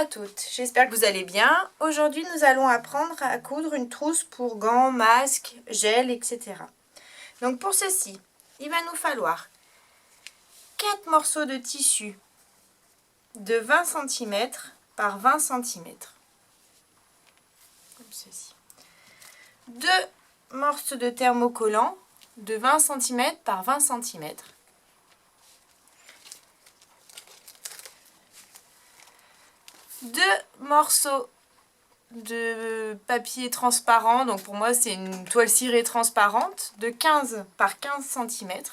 toutes, j'espère que vous allez bien. Aujourd'hui nous allons apprendre à coudre une trousse pour gants, masques, gel, etc. Donc pour ceci, il va nous falloir 4 morceaux de tissu de 20 cm par 20 cm. Comme ceci. 2 morceaux de thermocollant de 20 cm par 20 cm. 2 morceaux de papier transparent, donc pour moi c'est une toile cirée transparente de 15 par 15 cm.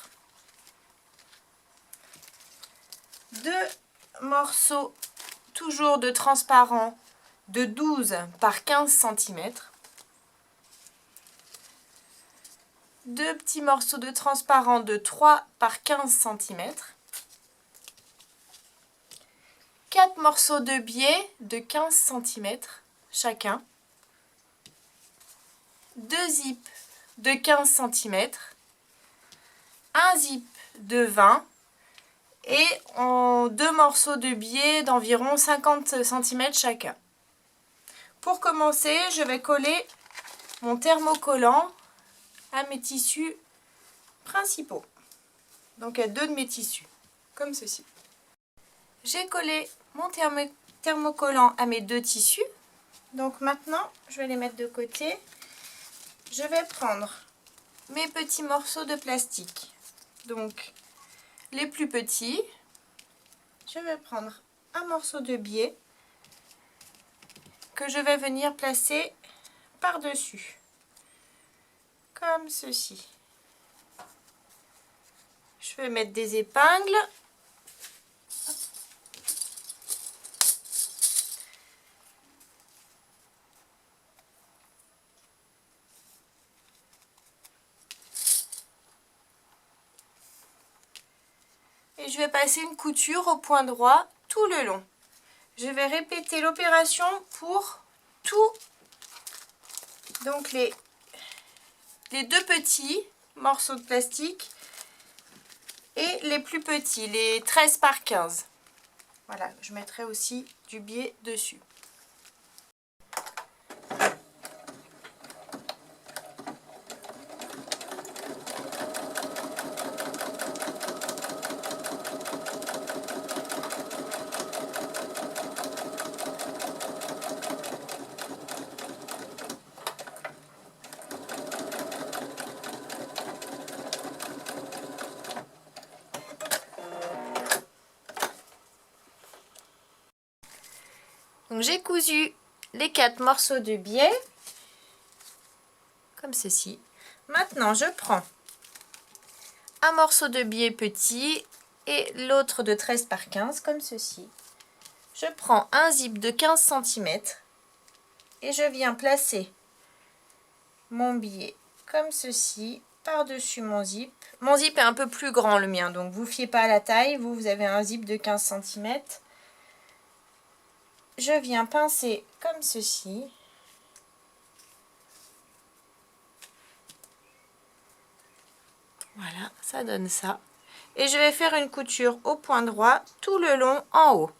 2 morceaux toujours de transparent de 12 par 15 cm. 2 petits morceaux de transparent de 3 par 15 cm. 4 morceaux de biais de 15 cm chacun. 2 zips de 15 cm. Un zip de 20 et 2 morceaux de biais d'environ 50 cm chacun. Pour commencer, je vais coller mon thermocollant à mes tissus principaux. Donc à 2 de mes tissus, comme ceci. J'ai collé mon thermocollant à mes 2 tissus. Donc maintenant, je vais les mettre de côté. Je vais prendre mes petits morceaux de plastique. Donc les plus petits, je vais prendre un morceau de biais que je vais venir placer par-dessus, comme ceci. Je vais mettre des épingles. Et je vais passer une couture au point droit tout le long. Je vais répéter l'opération pour tout, donc les 2 petits morceaux de plastique et les plus petits, les 13 par 15. Voilà, je mettrai aussi du biais dessus. Donc j'ai cousu les 4 morceaux de biais, comme ceci. Maintenant je prends un morceau de biais petit et l'autre de 13 par 15, comme ceci. Je prends un zip de 15 cm et je viens placer mon biais comme ceci par-dessus mon zip. Mon zip est un peu plus grand le mien, donc vous ne fiez pas à la taille, vous avez un zip de 15 cm. Je viens pincer comme ceci. Voilà, ça donne ça. Et je vais faire une couture au point droit tout le long en haut.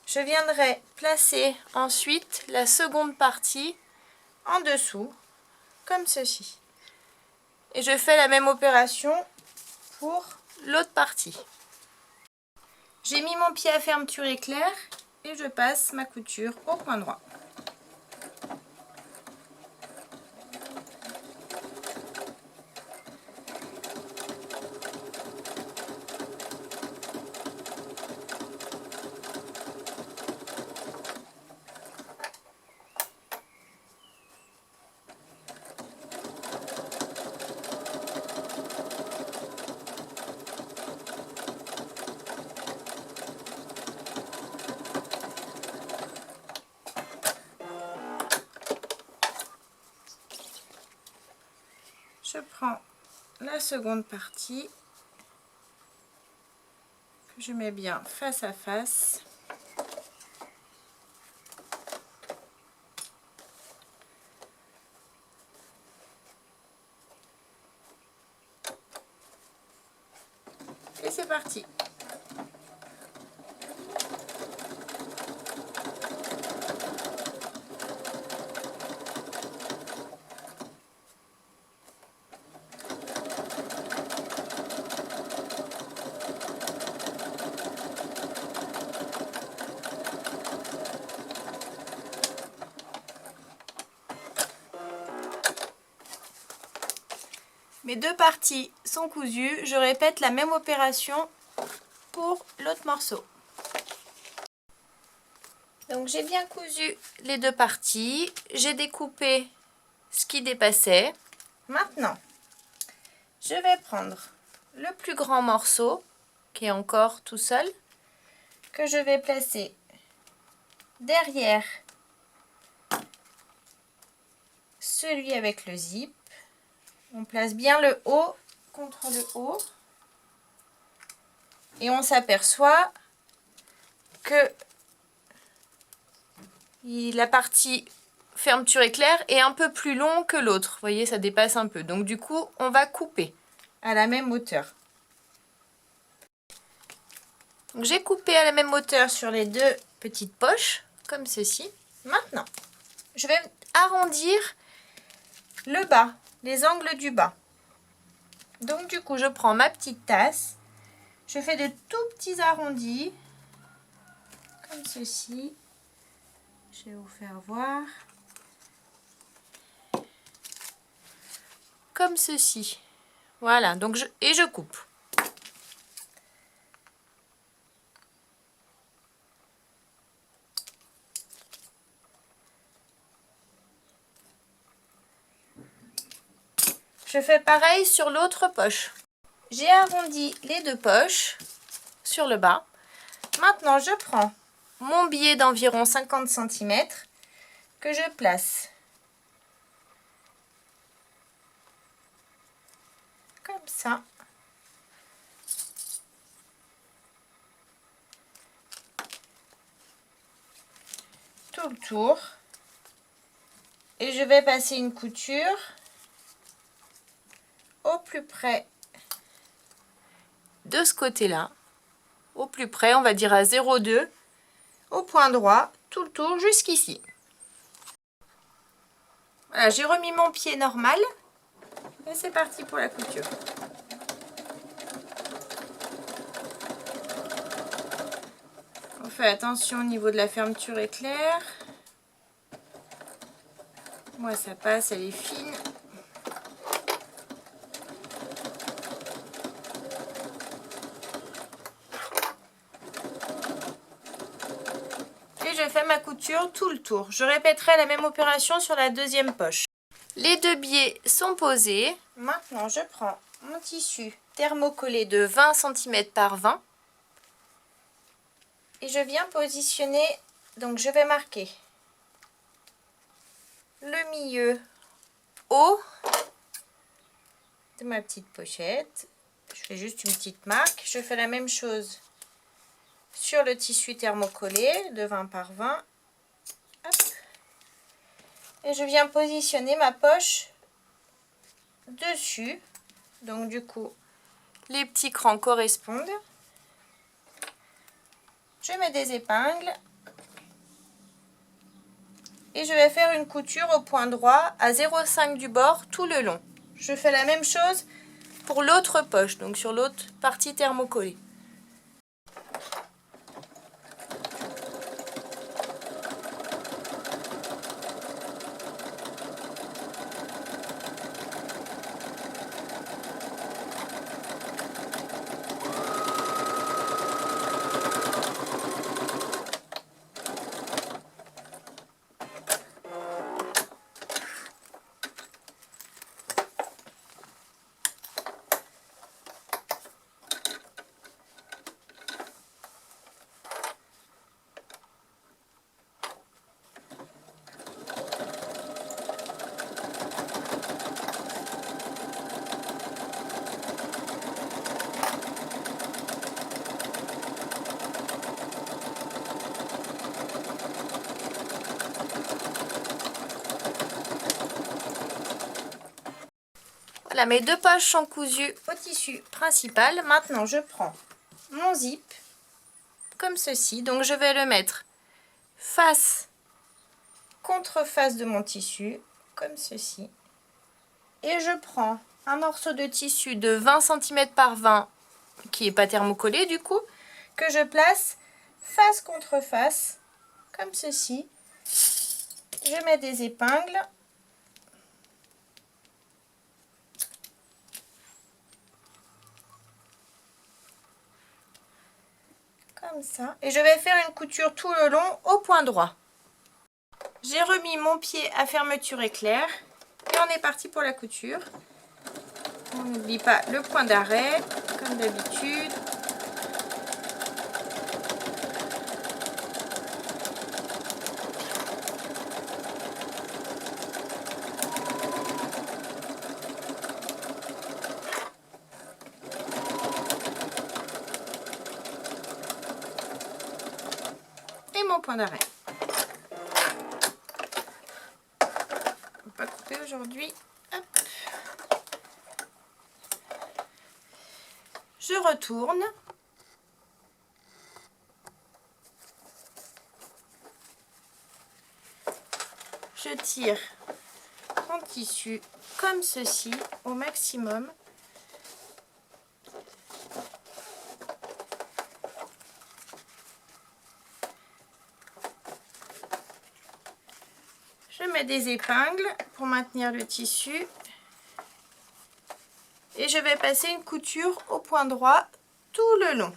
Je viendrai placer ensuite la seconde partie en dessous, comme ceci. Et je fais la même opération pour l'autre partie. J'ai mis mon pied à fermeture éclair et je passe ma couture au point droit. Je prends la seconde partie que je mets bien face à face. Et c'est parti. Mes deux parties sont cousues. Je répète la même opération pour l'autre morceau. Donc j'ai bien cousu les deux parties. J'ai découpé ce qui dépassait. Maintenant, je vais prendre le plus grand morceau qui est encore tout seul, que je vais placer derrière celui avec le zip. On place bien le haut contre le haut et on s'aperçoit que la partie fermeture éclair est un peu plus long que l'autre. Vous voyez, ça dépasse un peu. Donc du coup, on va couper à la même hauteur. Donc j'ai coupé à la même hauteur sur les deux petites poches, comme ceci. Maintenant, je vais arrondir le bas, les angles du bas. Donc du coup, je prends ma petite tasse, je fais de tout petits arrondis, comme ceci. Je vais vous faire voir. Comme ceci. Voilà, donc je coupe. Je fais pareil sur l'autre poche. J'ai arrondi les deux poches sur le bas. Maintenant, je prends mon billet d'environ 50 cm que je place comme ça. Tout le tour. Et je vais passer une couture au plus près de ce côté-là. Au plus près, on va dire à 0,2 au point droit, tout le tour jusqu'ici. Voilà, j'ai remis mon pied normal et c'est parti pour la couture. On fait attention au niveau de la fermeture éclair. Moi ça passe, elle est fine. Et je fais ma couture tout le tour. Je répéterai la même opération sur la deuxième poche. Les deux biais sont posés. Maintenant je prends mon tissu thermocollé de 20 cm par 20. Et je viens positionner, donc je vais marquer le milieu haut de ma petite pochette. Je fais juste une petite marque. Je fais la même chose sur le tissu thermocollé de 20 par 20. Hop. Et je viens positionner ma poche dessus. Donc du coup, les petits crans correspondent. Je mets des épingles. Et je vais faire une couture au point droit à 0,5 du bord tout le long. Je fais la même chose pour l'autre poche, donc sur l'autre partie thermocollée. Voilà, mes deux poches sont cousues au tissu principal. Maintenant, je prends mon zip, comme ceci. Donc, je vais le mettre face contre face de mon tissu, comme ceci. Et je prends un morceau de tissu de 20 cm par 20, qui n'est pas thermocollé du coup, que je place face contre face, comme ceci. Je mets des épingles. comme ça. Et je vais faire une couture tout le long au point droit. J'ai remis mon pied à fermeture éclair et on est parti pour la couture. On n'oublie pas le point d'arrêt comme d'habitude. Et mon point d'arrêt. On va pas couper aujourd'hui. Hop. Je retourne. Je tire mon tissu comme ceci au maximum. Je mets des épingles pour maintenir le tissu. Et je vais passer une couture au point droit tout le long.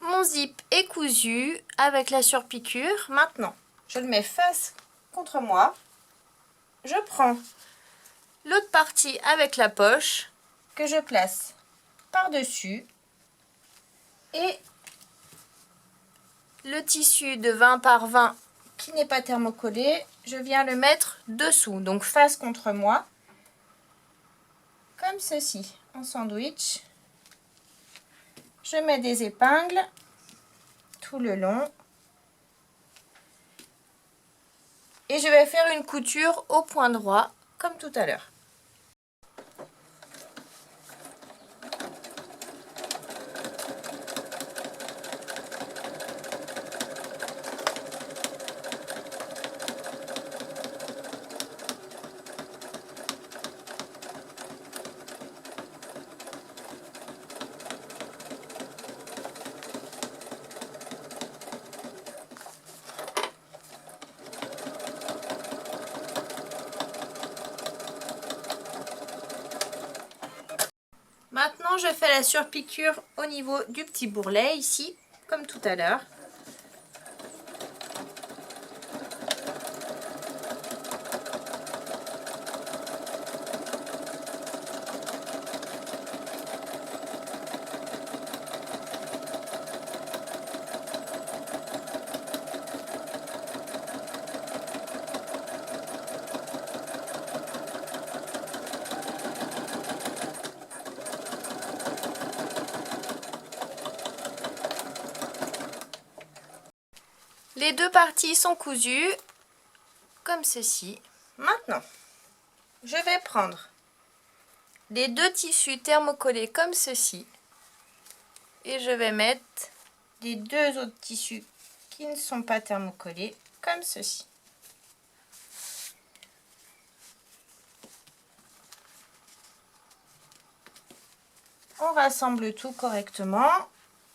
Mon zip est cousu avec la surpiqûre. Maintenant, je le mets face contre moi. Je prends l'autre partie avec la poche que je place par-dessus et le tissu de 20 par 20 qui n'est pas thermocollé, je viens le mettre dessous, donc face contre moi, comme ceci, en sandwich. Je mets des épingles tout le long et je vais faire une couture au point droit comme tout à l'heure. Maintenant, je fais la surpiqûre au niveau du petit bourrelet, ici, comme tout à l'heure. Les deux parties sont cousues, comme ceci. Maintenant, je vais prendre les deux tissus thermocollés comme ceci. Et je vais mettre les deux autres tissus qui ne sont pas thermocollés, comme ceci. On rassemble tout correctement.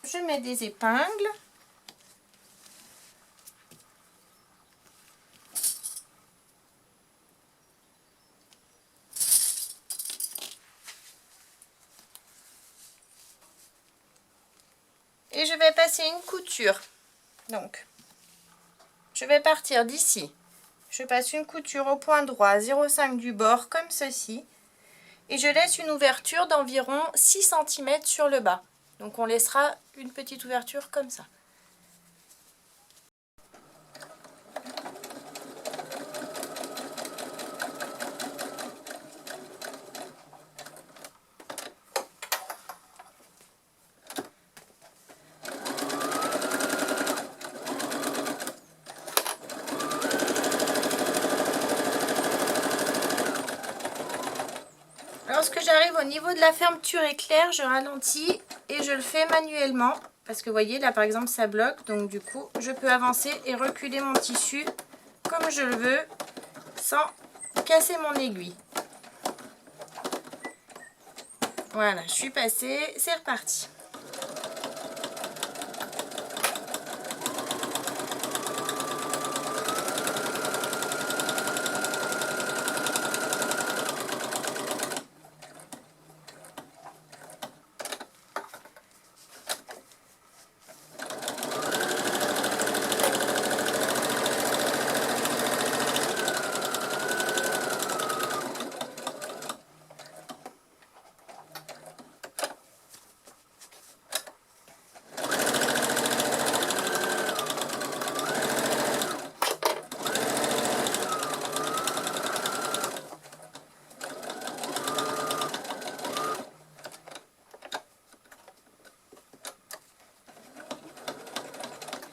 Je mets des épingles. Et je vais passer une couture. Donc, je vais partir d'ici. Je passe une couture au point droit à 0,5 du bord, comme ceci. Et je laisse une ouverture d'environ 6 cm sur le bas. Donc on laissera une petite ouverture comme ça. Lorsque j'arrive au niveau de la fermeture éclair, je ralentis et je le fais manuellement. Parce que vous voyez, là par exemple, ça bloque. Donc du coup, je peux avancer et reculer mon tissu comme je le veux sans casser mon aiguille. Voilà, je suis passée, c'est reparti.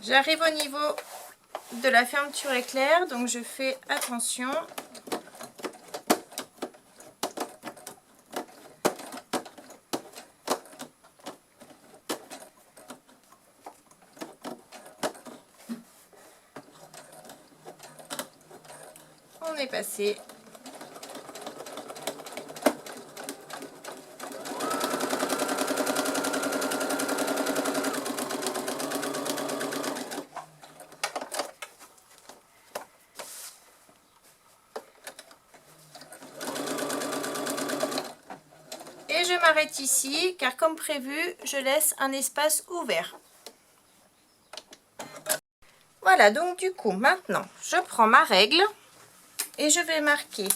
J'arrive au niveau de la fermeture éclair, donc je fais attention. On est passé. Et je m'arrête ici, car comme prévu, je laisse un espace ouvert. Voilà, donc du coup, maintenant, je prends ma règle et je vais marquer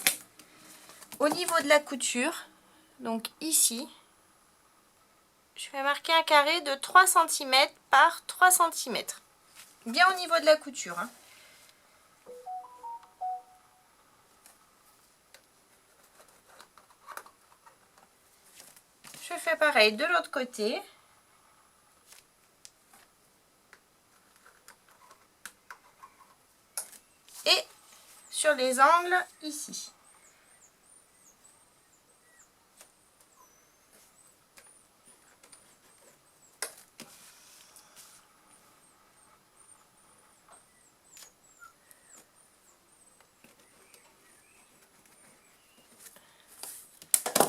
au niveau de la couture, donc ici, je vais marquer un carré de 3 cm par 3 cm. Bien au niveau de la couture, hein. Je fais pareil de l'autre côté. Et sur les angles ici.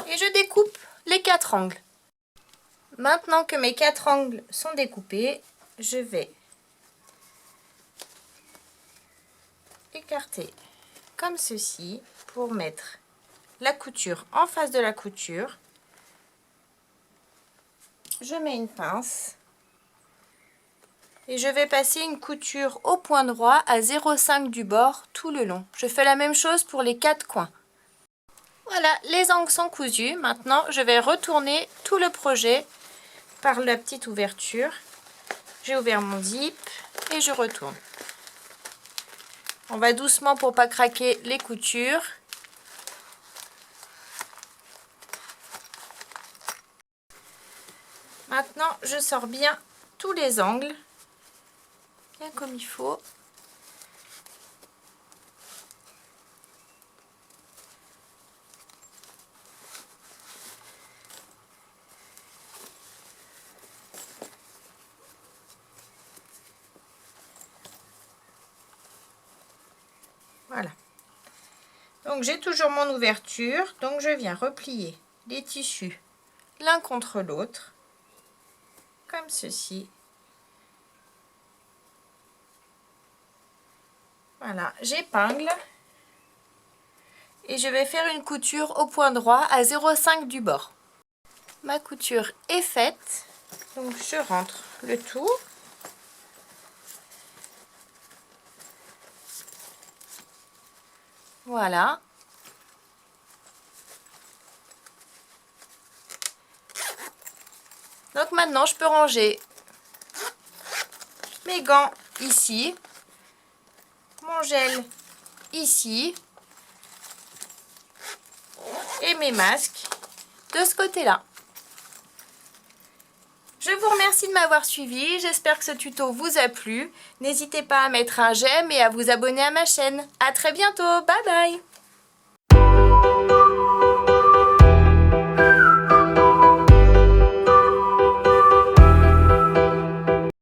Et je découpe les 4 angles. Maintenant que mes 4 angles sont découpés, je vais écarter comme ceci pour mettre la couture en face de la couture. Je mets une pince et je vais passer une couture au point droit à 0,5 du bord tout le long. Je fais la même chose pour les 4 coins. Voilà, les angles sont cousus. Maintenant, je vais retourner tout le projet par la petite ouverture. J'ai ouvert mon zip et je retourne. On va doucement pour pas craquer les coutures. Maintenant, je sors bien tous les angles, bien comme il faut. Voilà. Donc j'ai toujours mon ouverture, donc je viens replier les tissus l'un contre l'autre, comme ceci. Voilà, j'épingle et je vais faire une couture au point droit à 0,5 du bord. Ma couture est faite, donc je rentre le tout. Voilà. Donc maintenant, je peux ranger mes gants ici, mon gel ici et mes masques de ce côté-là. Je vous remercie de m'avoir suivi, j'espère que ce tuto vous a plu. N'hésitez pas à mettre un j'aime et à vous abonner à ma chaîne. À très bientôt, bye bye!